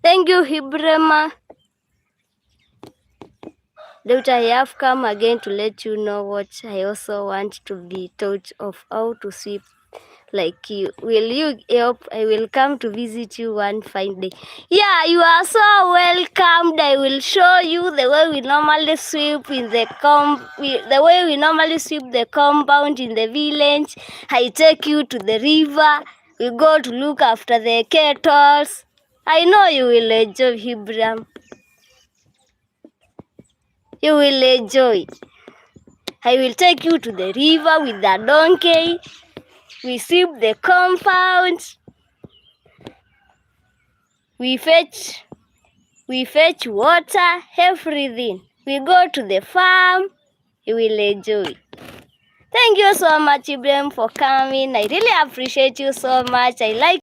Thank you, Ibrahim. Doctor, I have come again to let you know what I also want to be taught of how to sweep like you. Will you help? I will come to visit you one fine day. Yeah, you are so welcomed. I will show you the way we normally sweep in the the way we normally sweep the compound in the village. I take you to the river. We go to look after the kettles. I know you will enjoy, Ibrahim. You will enjoy. I will take you to the river with the donkey. We sweep the compound. We fetch water, everything. We go to the farm. You will enjoy. Thank you so much, Ibrahim, for coming. I really appreciate you so much. I like